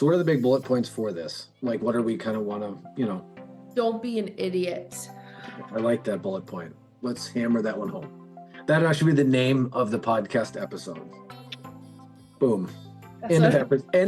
So what are the big bullet points for this? Like, what do we kind of want to, Don't be an idiot. I like that bullet point. Let's hammer that one home. That should be the name of the podcast episode. Boom. End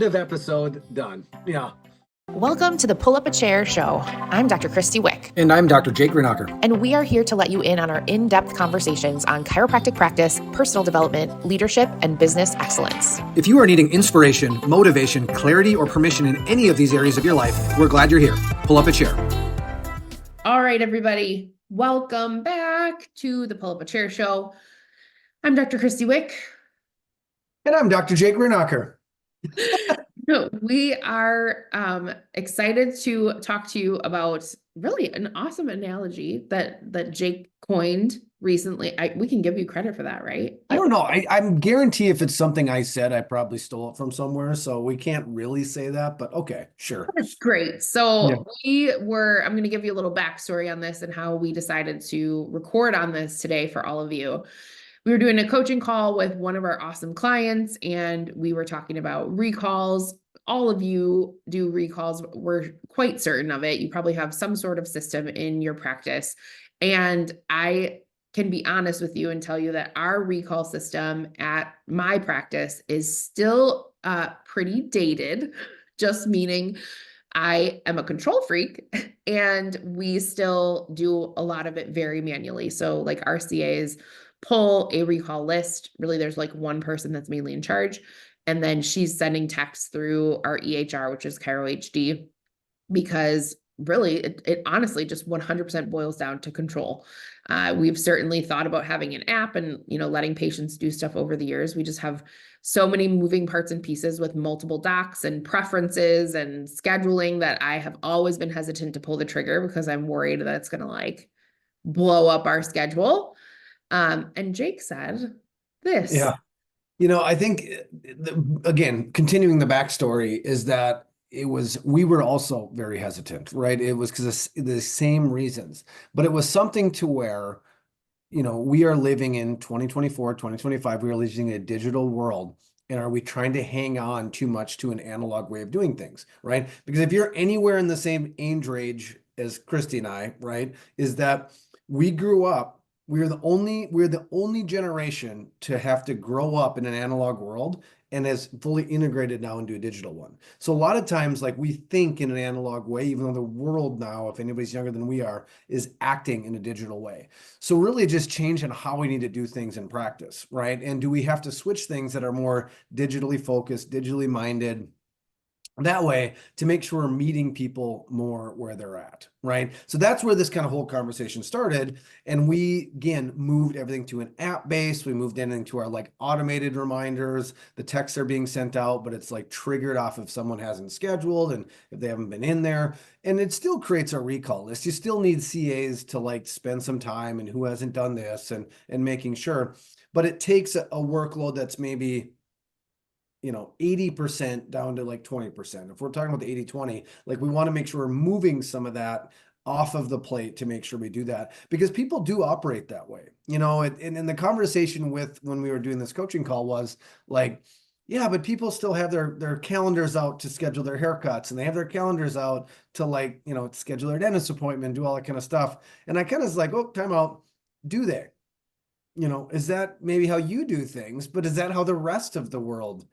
of episode, done. Yeah. Welcome to the Pull Up a Chair show. I'm Dr. Krysti Wick. And I'm Dr. Jake Greenacher. And we are here to let you in on our in-depth conversations on chiropractic practice, personal development, leadership, and business excellence. If you are needing inspiration, motivation, clarity, or permission in any of these areas of your life, we're glad you're here. Pull up a chair. All right, everybody. Welcome back to the Pull Up a Chair show. I'm Dr. Krysti Wick. And I'm Dr. Jake Greenacher. We are excited to talk to you about really an awesome analogy that Jake coined recently. We can give you credit for that, right? I don't know. I'm guarantee if it's something I said, I probably stole it from somewhere. So we can't really say that, but okay, sure. That's great. So I'm going to give you a little backstory on this and how we decided to record on this today for all of you. We were doing a coaching call with one of our awesome clients, and we were talking about recalls. All of you do recalls. We're quite certain of it. You probably have some sort of system in your practice. And I can be honest with you and tell you that our recall system at my practice is still pretty dated, just meaning I am a control freak and we still do a lot of it very manually. So like RCAs pull a recall list. Really, there's like one person that's mainly in charge. And then she's sending texts through our EHR, which is Chiro HD, because really it honestly just 100% boils down to control. We've certainly thought about having an app and, letting patients do stuff over the years. We just have so many moving parts and pieces with multiple docs and preferences and scheduling that I have always been hesitant to pull the trigger because I'm worried that it's going to blow up our schedule. And Jake said this. Yeah. I think, again, continuing the backstory is that we were also very hesitant, right? It was because of the same reasons, but it was something to where, we are living in 2024, 2025, we are living in a digital world. And are we trying to hang on too much to an analog way of doing things, right? Because if you're anywhere in the same age range as Krysti and I, right, is that we grew up, we're the only generation to have to grow up in an analog world and is fully integrated now into a digital one. So a lot of times, we think in an analog way, even though the world now, if anybody's younger than we are, is acting in a digital way. So really just changing how we need to do things in practice, right? And do we have to switch things that are more digitally focused, digitally minded, that way to make sure we're meeting people more where they're at, right? So that's where this kind of whole conversation started. And we, again, moved everything to an app base. We moved into our automated reminders. The texts are being sent out, but it's triggered off if someone hasn't scheduled and if they haven't been in there. And it still creates a recall list. You still need CAs to spend some time and who hasn't done this and making sure, but it takes a workload that's maybe 80% down to 20%. If we're talking about the 80-20, we want to make sure we're moving some of that off of the plate to make sure we do that, because people do operate that way, and the conversation when we were doing this coaching call was yeah, but people still have their calendars out to schedule their haircuts, and they have their calendars out to schedule their dentist appointment, do all that kind of stuff. And I kind of was oh, time out. Do they? Is that maybe how you do things, but is that how the rest of the world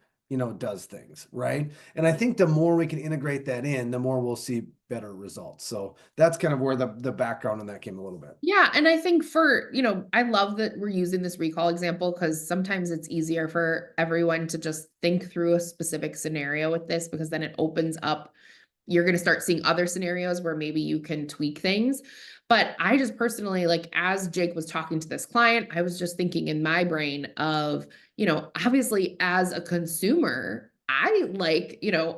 does things, right? And I think the more we can integrate that in, the more we'll see better results. So that's kind of where the background on that came a little bit. Yeah. And I think I love that we're using this recall example because sometimes it's easier for everyone to just think through a specific scenario with this, because then it opens up, you're going to start seeing other scenarios where maybe you can tweak things. But I just personally, as Jake was talking to this client, I was just thinking in my brain of, obviously as a consumer, I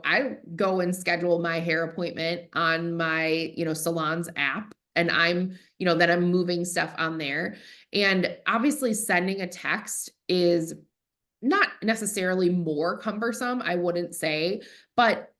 I go and schedule my hair appointment on my, salon's app, and I'm, then I'm moving stuff on there. And obviously sending a text is not necessarily more cumbersome, I wouldn't say, but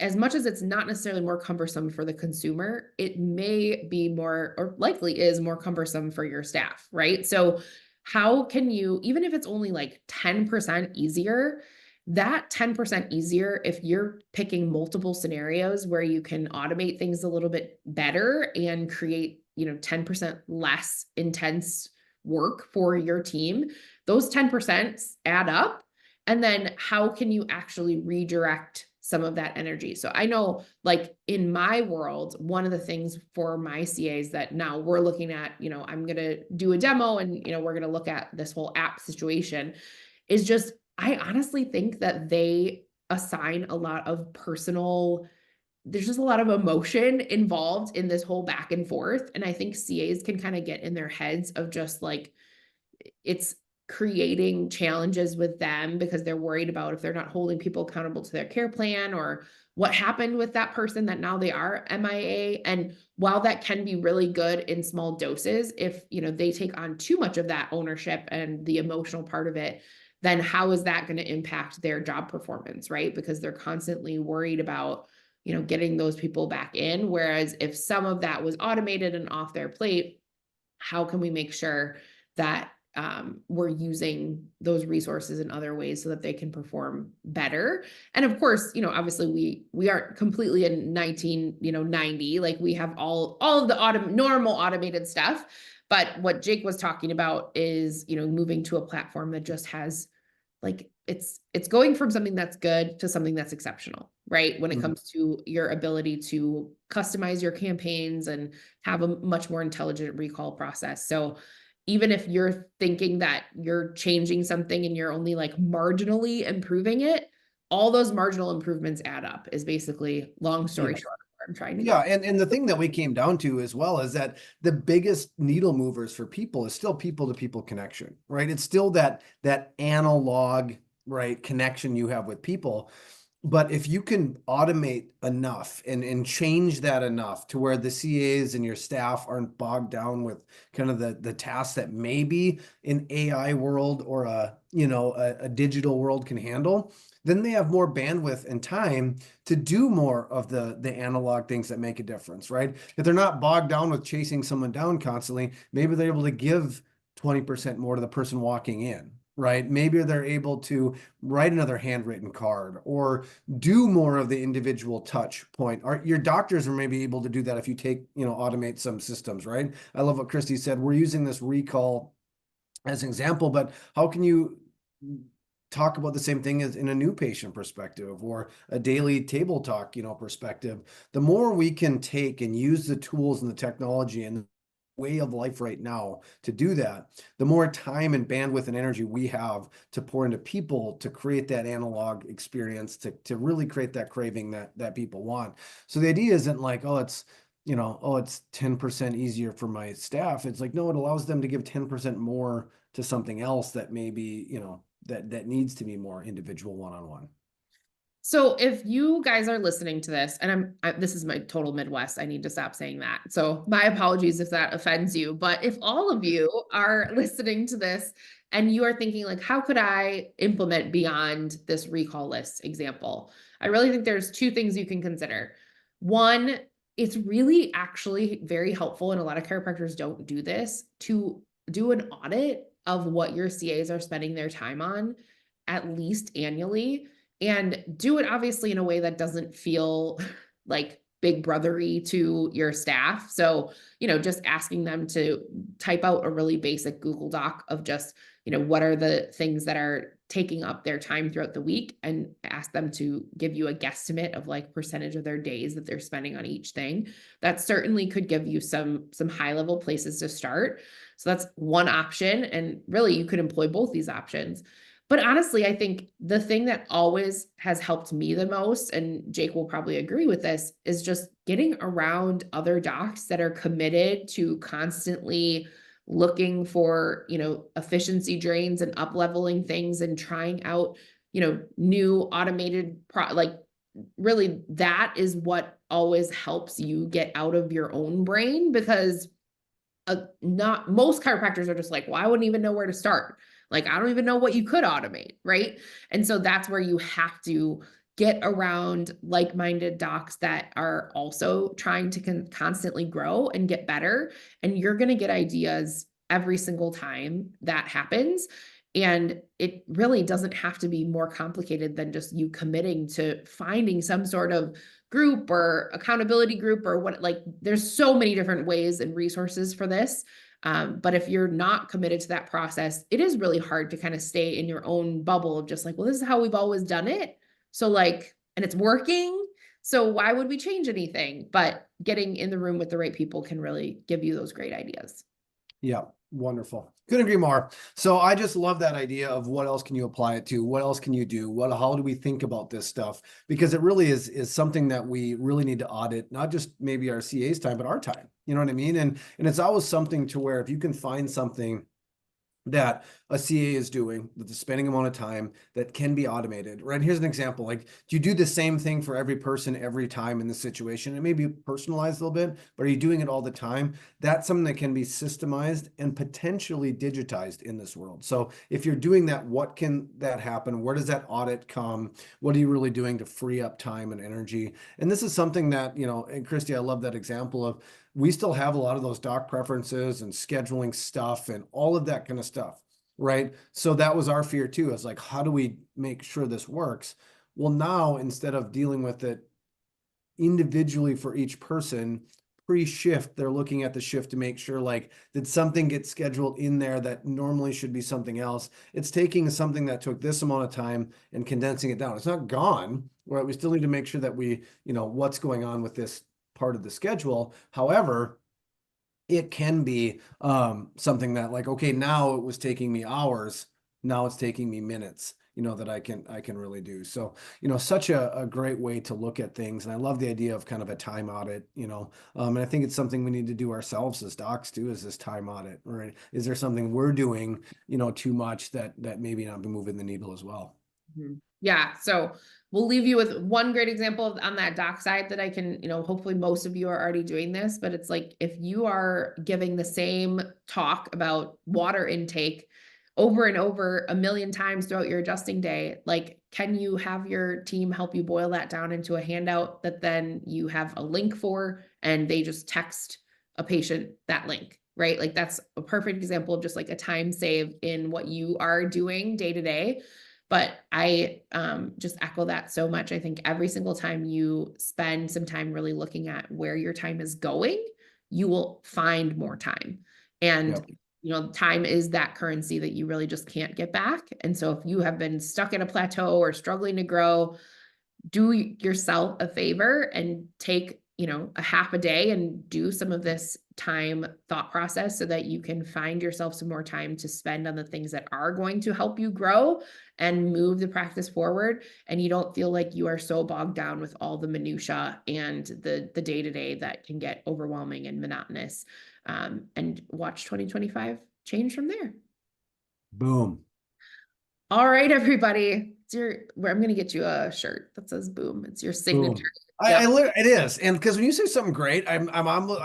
as much as it's not necessarily more cumbersome for the consumer, it may be more, or likely is more cumbersome for your staff, right? So how can you, even if it's only 10% easier, that 10% easier, if you're picking multiple scenarios where you can automate things a little bit better and create, 10% less intense work for your team, those 10% add up. And then how can you actually redirect some of that energy? So I know, like in my world, one of the things for my CAs that now we're looking at, I'm going to do a demo and, we're going to look at this whole app situation, is just, I honestly think that they assign a lot of there's just a lot of emotion involved in this whole back and forth. And I think CAs can kind of get in their heads of just like, it's creating challenges with them because they're worried about if they're not holding people accountable to their care plan, or what happened with that person that now they are MIA. And while that can be really good in small doses, if they take on too much of that ownership and the emotional part of it, then how is that going to impact their job performance, right? Because they're constantly worried about getting those people back in. Whereas if some of that was automated and off their plate, how can we make sure that we're using those resources in other ways so that they can perform better? And of course, obviously we aren't completely in 1990, like we have all of the normal automated stuff. But what Jake was talking about is, moving to a platform that just has like, it's going from something that's good to something that's exceptional, right? When it comes to your ability to customize your campaigns and have a much more intelligent recall process. So even if you're thinking that you're changing something and you're only like marginally improving it, all those marginal improvements add up, is basically, long story short, where I'm trying to go. And the thing that we came down to as well is that the biggest needle movers for people is still people to people connection, right? It's still that analog, right, connection you have with people. But if you can automate enough and change that enough to where the CAs and your staff aren't bogged down with kind of the tasks that maybe an AI world or a digital world can handle, then they have more bandwidth and time to do more of the analog things that make a difference, right? If they're not bogged down with chasing someone down constantly, maybe they're able to give 20% more to the person walking in, right? Maybe they're able to write another handwritten card or do more of the individual touch point. Or your doctors are maybe able to do that if you automate some systems, right? I love what Krysti said. We're using this recall as an example, but how can you talk about the same thing as in a new patient perspective or a daily table talk, perspective? The more we can take and use the tools and the technology and way of life right now to do that, the more time and bandwidth and energy we have to pour into people to create that analog experience, to really create that craving that people want. So the idea isn't like, it's 10% easier for my staff. It's like, no, it allows them to give 10% more to something else that maybe, that needs to be more individual one-on-one. So if you guys are listening to this, and this is my total Midwest, I need to stop saying that. So my apologies if that offends you, but if all of you are listening to this and you are thinking like, how could I implement beyond this recall list example? I really think there's two things you can consider. One, it's really actually very helpful, and a lot of chiropractors don't do this, to do an audit of what your CAs are spending their time on, at least annually. And do it obviously in a way that doesn't feel like big brothery to your staff. So, just asking them to type out a really basic Google Doc of just, what are the things that are taking up their time throughout the week, and ask them to give you a guesstimate of like percentage of their days that they're spending on each thing. That certainly could give you some high level places to start. So that's one option. And really you could employ both these options. But honestly, I think the thing that always has helped me the most, and Jake will probably agree with this, is just getting around other docs that are committed to constantly looking for, efficiency drains and up-leveling things and trying out, new automated really that is what always helps you get out of your own brain, because not most chiropractors are just like, well, I wouldn't even know where to start. Like, I don't even know what you could automate, right? And so that's where you have to get around like-minded docs that are also trying to constantly grow and get better. And you're going to get ideas every single time that happens. And it really doesn't have to be more complicated than just you committing to finding some sort of group or accountability group or what, like there's so many different ways and resources for this. But if you're not committed to that process, it is really hard to kind of stay in your own bubble of just like, well, this is how we've always done it. So like, and it's working. So why would we change anything? But getting in the room with the right people can really give you those great ideas. Yeah, wonderful. Couldn't agree more. So I just love that idea of what else can you apply it to? What else can you do? How do we think about this stuff? Because it really is something that we really need to audit, not just maybe our CA's time, but our time. You know what I mean? And it's always something to where if you can find something that a CA is doing, that the spending amount of time that can be automated, right? Here's an example. Like, do you do the same thing for every person every time in the situation? It may be personalized a little bit, but are you doing it all the time? That's something that can be systemized and potentially digitized in this world. So if you're doing that, what can that happen? Where does that audit come? What are you really doing to free up time and energy? And this is something that, you know, and Krysti, I love that example of, we still have a lot of those doc preferences and scheduling stuff and all of that kind of stuff, right? So that was our fear too. It's like, how do we make sure this works? Well, now instead of dealing with it individually for each person, pre-shift, they're looking at the shift to make sure, like, did something get scheduled in there that normally should be something else? It's taking something that took this amount of time and condensing it down. It's not gone, right? We still need to make sure that we, you know, what's going on with this part of the schedule. However, it can be something that like, okay, now it was taking me hours, now it's taking me minutes, you know, that I can really do. So, you know, such a great way to look at things. And I love the idea of kind of a time audit, you know, and I think it's something we need to do ourselves as docs too, is this time audit, right? Is there something we're doing, you know, too much that maybe not be moving the needle as well? Mm-hmm. Yeah. So we'll leave you with one great example on that doc side that I can, you know, hopefully most of you are already doing this, but it's like, if you are giving the same talk about water intake over and over a million times throughout your adjusting day, like, can you have your team help you boil that down into a handout that then you have a link for, and they just text a patient that link, right? Like that's a perfect example of just like a time save in what you are doing day to day. But I just echo that so much. I think every single time you spend some time really looking at where your time is going, you will find more time. And, Yep. you know, time is that currency that you really just can't get back. And so if you have been stuck at a plateau or struggling to grow, do yourself a favor and take, you know, a half a day and do some of this time thought process so that you can find yourself some more time to spend on the things that are going to help you grow and move the practice forward. And you don't feel like you are so bogged down with all the minutia and the day-to-day that can get overwhelming and monotonous. And watch 2025 change from there. Boom. All right, everybody. I'm going to get you a shirt that says boom. It's your signature. Boom. It is. And because when you say something great, I'm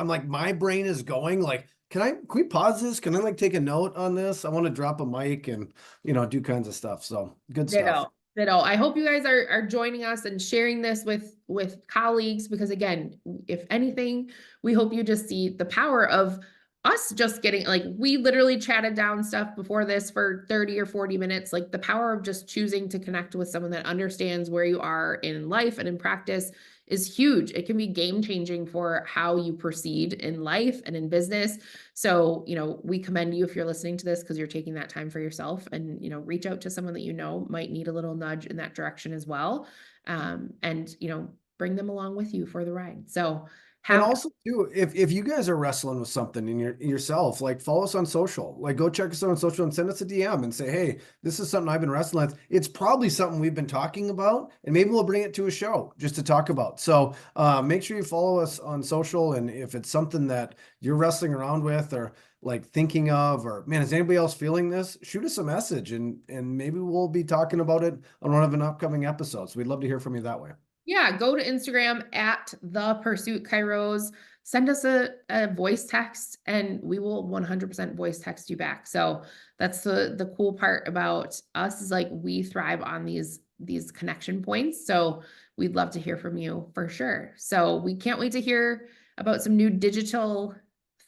like, my brain is going like, can we pause this? Can I like take a note on this? I want to drop a mic and, you know, do kinds of stuff. So good stuff. Ditto. I hope you guys are joining us and sharing this with colleagues, because again, if anything, we hope you just see the power of us just getting, like, we literally chatted down stuff before this for 30 or 40 minutes, like the power of just choosing to connect with someone that understands where you are in life and in practice is huge. It can be game changing for how you proceed in life and in business. So, you know, we commend you if you're listening to this, because you're taking that time for yourself, and, you know, reach out to someone that you know might need a little nudge in that direction as well. And, you know, bring them along with you for the ride. So and also too, if you guys are wrestling with something in yourself, like follow us on social, like go check us out on social and send us a DM and say, hey, this is something I've been wrestling with. It's probably something we've been talking about, and maybe we'll bring it to a show just to talk about. So make sure you follow us on social. And if it's something that you're wrestling around with or like thinking of, or man, is anybody else feeling this? Shoot us a message and maybe we'll be talking about it on one of an upcoming episodes. We'd love to hear from you that way. Yeah, go to Instagram at The Pursuit Kairos. Send us a voice text, and we will 100% voice text you back. So that's the cool part about us, is like we thrive on these connection points. So we'd love to hear from you for sure. So we can't wait to hear about some new digital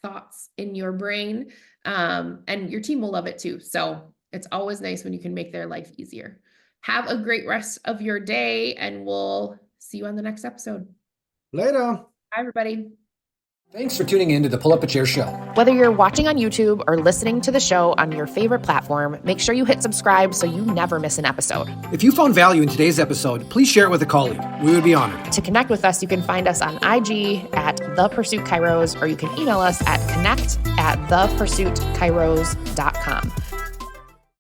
thoughts in your brain, and your team will love it too. So It's always nice when you can make their life easier. Have a great rest of your day, and we'll see you on the next episode. Later. Bye, everybody. Thanks for tuning in to the Pull Up a Chair Show. Whether you're watching on YouTube or listening to the show on your favorite platform, make sure you hit subscribe so you never miss an episode. If you found value in today's episode, please share it with a colleague. We would be honored. To connect with us, you can find us on IG at The Pursuit Kairos, or you can email us at connect@thepursuitkairos.com.